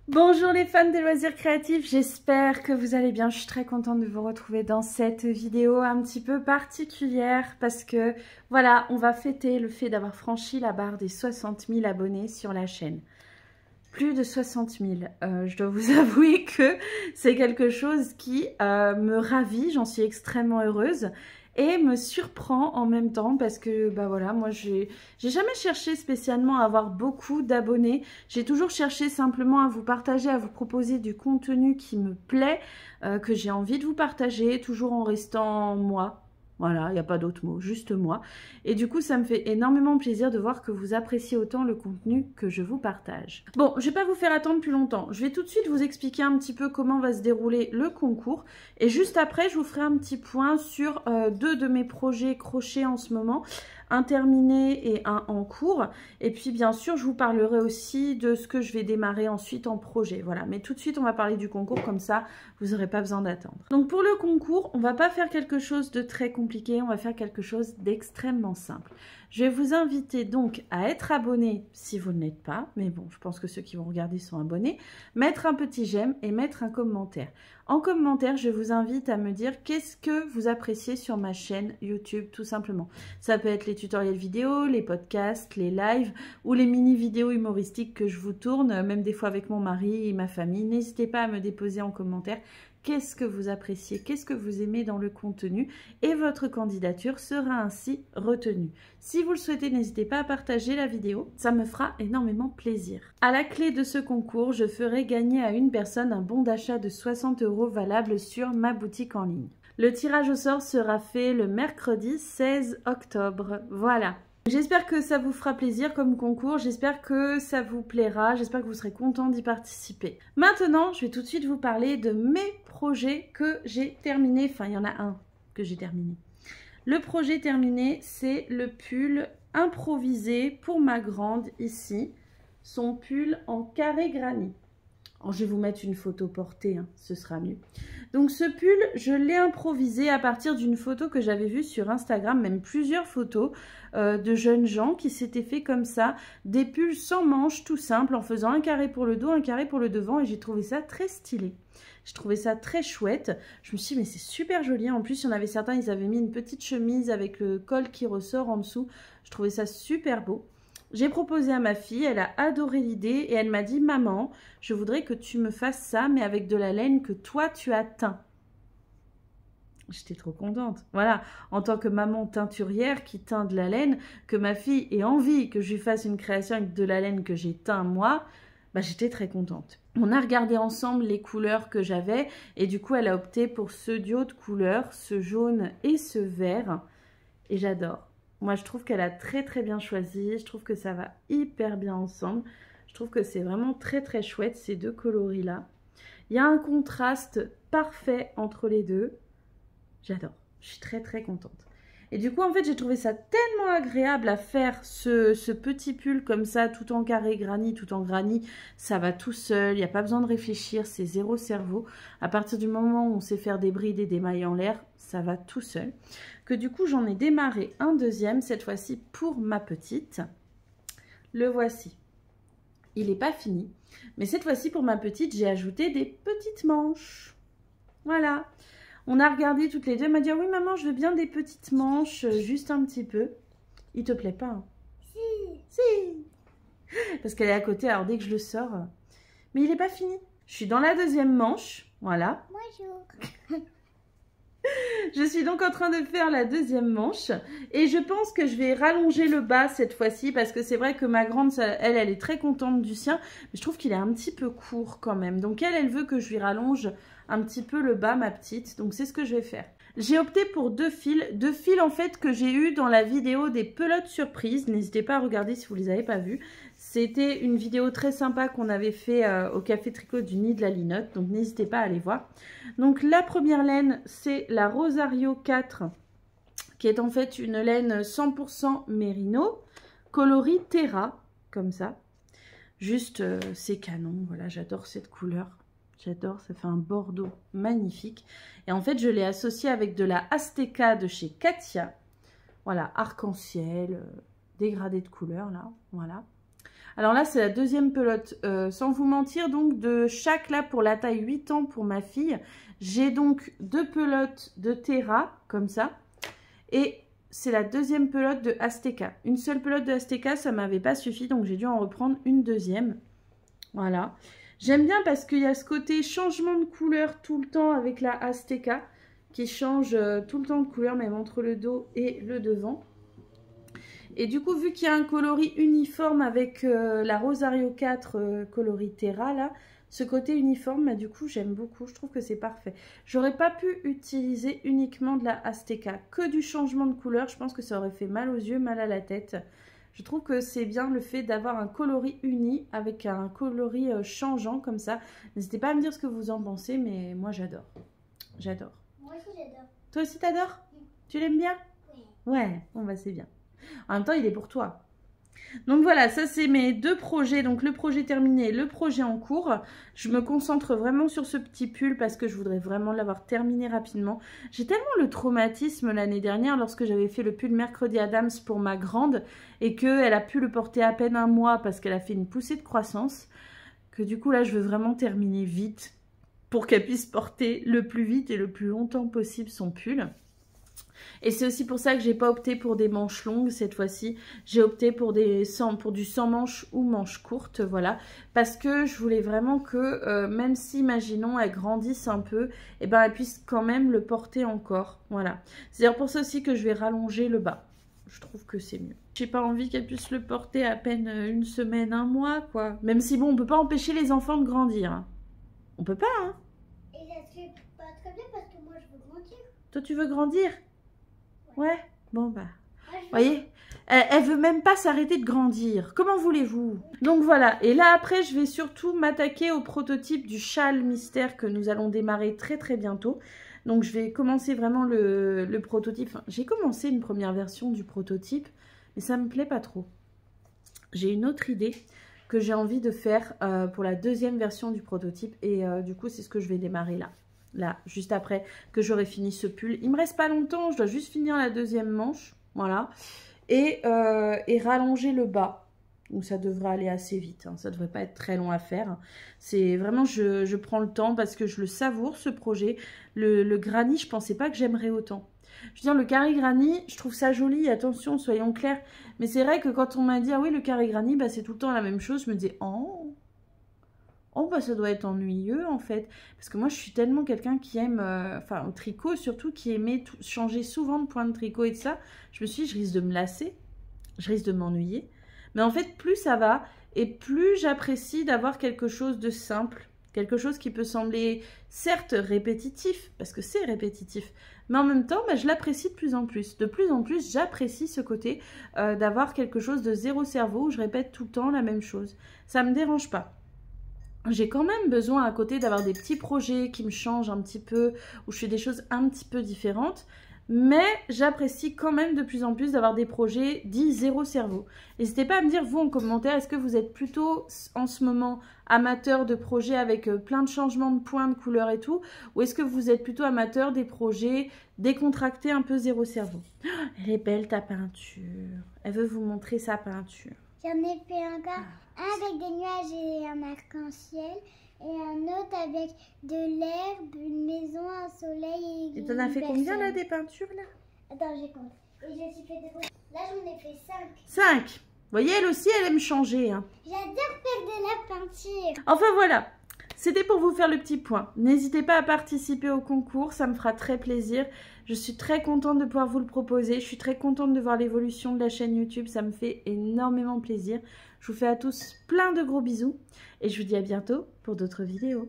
Bonjour les fans des loisirs créatifs, j'espère que vous allez bien. Je suis très contente de vous retrouver dans cette vidéo un petit peu particulière parce que voilà, on va fêter le fait d'avoir franchi la barre des 60 000 abonnés sur la chaîne. Plus de 60 000. Je dois vous avouer que c'est quelque chose qui me ravit, j'en suis extrêmement heureuse. Et me surprend en même temps parce que bah voilà, moi j'ai jamais cherché spécialement à avoir beaucoup d'abonnés. J'ai toujours cherché simplement à vous partager, à vous proposer du contenu qui me plaît, que j'ai envie de vous partager, toujours en restant moi. Voilà, il n'y a pas d'autre mot, juste moi. Et du coup, ça me fait énormément plaisir de voir que vous appréciez autant le contenu que je vous partage. Bon, je ne vais pas vous faire attendre plus longtemps. Je vais tout de suite vous expliquer un petit peu comment va se dérouler le concours. Et juste après, je vous ferai un petit point sur deux de mes projets crochets en ce moment. Un terminé et un en cours. Et puis, bien sûr, je vous parlerai aussi de ce que je vais démarrer ensuite en projet. Voilà, mais tout de suite, on va parler du concours. Comme ça, vous n'aurez pas besoin d'attendre. Donc, pour le concours, on ne va pas faire quelque chose de très compliqué. On va faire quelque chose d'extrêmement simple. Je vais vous inviter donc à être abonné si vous ne l'êtes pas. Mais bon, je pense que ceux qui vont regarder sont abonnés. Mettre un petit j'aime et mettre un commentaire. En commentaire, je vous invite à me dire qu'est-ce que vous appréciez sur ma chaîne YouTube, tout simplement. Ça peut être les tutoriels vidéo, les podcasts, les lives ou les mini-vidéos humoristiques que je vous tourne, même des fois avec mon mari et ma famille. N'hésitez pas à me déposer en commentaire qu'est-ce que vous appréciez, qu'est-ce que vous aimez dans le contenu et votre candidature sera ainsi retenue. Si vous le souhaitez, n'hésitez pas à partager la vidéo, ça me fera énormément plaisir. À la clé de ce concours, je ferai gagner à une personne un bon d'achat de 60 € valable sur ma boutique en ligne. Le tirage au sort sera fait le mercredi 16 octobre. Voilà. J'espère que ça vous fera plaisir comme concours, j'espère que ça vous plaira, j'espère que vous serez content d'y participer. Maintenant, je vais tout de suite vous parler de mes projets que j'ai terminés. Enfin, il y en a un que j'ai terminé. Le projet terminé, c'est le pull improvisé pour ma grande ici. Son pull en carré granit. Alors, je vais vous mettre une photo portée, hein, ce sera mieux. Donc ce pull, je l'ai improvisé à partir d'une photo que j'avais vue sur Instagram, même plusieurs photos de jeunes gens qui s'étaient fait comme ça, des pulls sans manches tout simple, en faisant un carré pour le dos, un carré pour le devant, et j'ai trouvé ça très stylé. Je trouvais ça très chouette. Je me suis dit, mais c'est super joli. En plus, il y en avait certains, ils avaient mis une petite chemise avec le col qui ressort en dessous. Je trouvais ça super beau. J'ai proposé à ma fille, elle a adoré l'idée et elle m'a dit « Maman, je voudrais que tu me fasses ça, mais avec de la laine que toi tu as teint. » J'étais trop contente. Voilà, en tant que maman teinturière qui teint de la laine, que ma fille ait envie que je lui fasse une création avec de la laine que j'ai teint moi, bah, j'étais très contente. On a regardé ensemble les couleurs que j'avais et du coup elle a opté pour ce duo de couleurs, ce jaune et ce vert. Et j'adore. Moi, je trouve qu'elle a très bien choisi. Je trouve que ça va hyper bien ensemble. Je trouve que c'est vraiment très chouette, ces deux coloris-là. Il y a un contraste parfait entre les deux. J'adore. Je suis très contente. Et du coup, en fait, j'ai trouvé ça tellement agréable à faire ce petit pull comme ça, tout en carré granit, tout en granit. Ça va tout seul, il n'y a pas besoin de réfléchir, c'est zéro cerveau. À partir du moment où on sait faire des brides et des mailles en l'air, ça va tout seul. Que du coup, j'en ai démarré un deuxième, cette fois-ci pour ma petite. Le voici. Il n'est pas fini, mais cette fois-ci pour ma petite, j'ai ajouté des petites manches. Voilà. On a regardé toutes les deux, elle m'a dit « Oui maman, je veux bien des petites manches, juste un petit peu. » Il te plaît pas, hein? Si. Parce qu'elle est à côté, alors dès que je le sors... Mais il n'est pas fini. Je suis dans la deuxième manche, voilà. Bonjour. Je suis donc en train de faire la deuxième manche et je pense que je vais rallonger le bas cette fois-ci parce que c'est vrai que ma grande, elle est très contente du sien, mais je trouve qu'il est un petit peu court quand même. Donc elle veut que je lui rallonge un petit peu le bas, ma petite, donc c'est ce que je vais faire. J'ai opté pour deux fils en fait que j'ai eu dans la vidéo des pelotes surprises. N'hésitez pas à regarder si vous ne les avez pas vues. C'était une vidéo très sympa qu'on avait fait au Café Tricot du Nid de la Linotte. Donc n'hésitez pas à aller voir. Donc la première laine, c'est la Rosario 4, qui est en fait une laine 100% mérino, coloris terra, comme ça. Juste, c'est canon. Voilà, j'adore cette couleur. J'adore, ça fait un bordeaux magnifique. Et en fait, je l'ai associé avec de la Azteca de chez Katia. Voilà, arc-en-ciel, dégradé de couleur, là. Voilà. Alors là, c'est la deuxième pelote. Sans vous mentir, donc de chaque là pour la taille 8 ans pour ma fille, j'ai donc 2 pelotes de Terra, comme ça. Et c'est la deuxième pelote de Azteca. Une seule pelote de Azteca, ça m'avait pas suffi, donc j'ai dû en reprendre une deuxième. Voilà. J'aime bien parce qu'il y a ce côté changement de couleur tout le temps avec la Azteca, qui change tout le temps de couleur, même entre le dos et le devant. Et du coup, vu qu'il y a un coloris uniforme avec la Rosario 4 coloris Terra, là, ce côté uniforme, bah, du coup, j'aime beaucoup. Je trouve que c'est parfait. J'aurais pas pu utiliser uniquement de la Azteca. Que du changement de couleur, je pense que ça aurait fait mal aux yeux, mal à la tête. Je trouve que c'est bien le fait d'avoir un coloris uni avec un coloris changeant comme ça. N'hésitez pas à me dire ce que vous en pensez, mais moi, j'adore. J'adore. Moi aussi, j'adore. Toi aussi, t'adores? Oui. Tu l'aimes bien? Oui. Ouais, bon bah c'est bien. En même temps, il est pour toi. Donc voilà, ça c'est mes 2 projets. Donc le projet terminé, le projet en cours. Je me concentre vraiment sur ce petit pull parce que je voudrais vraiment l'avoir terminé rapidement. J'ai tellement le traumatisme l'année dernière lorsque j'avais fait le pull Mercredi Adams pour ma grande et qu'elle a pu le porter à peine un mois parce qu'elle a fait une poussée de croissance, que du coup là je veux vraiment terminer vite pour qu'elle puisse porter le plus vite et le plus longtemps possible son pull. Et c'est aussi pour ça que j'ai pas opté pour des manches longues cette fois-ci. J'ai opté pour du sans manches ou manches courtes, voilà. Parce que je voulais vraiment que, même si, imaginons, elle grandisse un peu, et ben elle puisse quand même le porter encore, voilà. C'est d'ailleurs pour ça aussi que je vais rallonger le bas. Je trouve que c'est mieux. J'ai pas envie qu'elle puisse le porter à peine une semaine, un mois, quoi. Même si, bon, on peut pas empêcher les enfants de grandir. Hein. On peut pas, hein. Et ça se fait pas très bien parce que moi, je veux grandir. Toi, tu veux grandir? Ouais, bon bah, Moi, vous voyez, elle veut même pas s'arrêter de grandir. Comment voulez-vous? Donc voilà, et là après, je vais surtout m'attaquer au prototype du châle mystère que nous allons démarrer très très bientôt. Donc je vais commencer vraiment le prototype. Enfin, j'ai commencé une première version du prototype, mais ça me plaît pas trop. J'ai une autre idée que j'ai envie de faire pour la deuxième version du prototype et du coup, c'est ce que je vais démarrer là. Là, juste après que j'aurai fini ce pull. Il me reste pas longtemps, je dois juste finir la deuxième manche, voilà. Et rallonger le bas. Donc ça devrait aller assez vite, hein. Ça devrait pas être très long à faire. C'est vraiment, je prends le temps parce que je le savoure ce projet. Le granny, je pensais pas que j'aimerais autant. Je veux dire, le carré granny, je trouve ça joli, attention, soyons clairs. Mais c'est vrai que quand on m'a dit, ah oui, le carré granny, bah, c'est tout le temps la même chose, je me disais, oh, bah ça doit être ennuyeux en fait. Parce que moi je suis tellement quelqu'un qui aime, enfin au tricot surtout, qui aimait changer souvent de point de tricot et de ça. Je me suis dit, je risque de me lasser, je risque de m'ennuyer. Mais en fait, plus ça va et plus j'apprécie d'avoir quelque chose de simple. Quelque chose qui peut sembler certes répétitif, parce que c'est répétitif. Mais en même temps, bah, je l'apprécie de plus en plus. De plus en plus, j'apprécie ce côté d'avoir quelque chose de zéro cerveau où je répète tout le temps la même chose. Ça ne me dérange pas. J'ai quand même besoin à côté d'avoir des petits projets qui me changent un petit peu, où je fais des choses un petit peu différentes. Mais j'apprécie quand même de plus en plus d'avoir des projets dits zéro cerveau. N'hésitez pas à me dire, vous, en commentaire, est-ce que vous êtes plutôt, en ce moment, amateur de projets avec plein de changements de points, de couleurs et tout, ou est-ce que vous êtes plutôt amateur des projets décontractés, un peu zéro cerveau? Oh, elle est belle, ta peinture. Elle veut vous montrer sa peinture. J'en ai fait encore un avec des nuages et un arc-en-ciel. Et un autre avec de l'herbe, une maison, un soleil et t'en as fait combien là des peintures là? Attends, j'ai compté. Et j'ai aussi fait des... Là, j'en ai fait 5. 5. Vous voyez, elle aussi, elle aime changer. Hein. J'adore faire de la peinture. Enfin voilà, c'était pour vous faire le petit point. N'hésitez pas à participer au concours, ça me fera très plaisir. Je suis très contente de pouvoir vous le proposer. Je suis très contente de voir l'évolution de la chaîne YouTube. Ça me fait énormément plaisir. Je vous fais à tous plein de gros bisous. Et je vous dis à bientôt pour d'autres vidéos.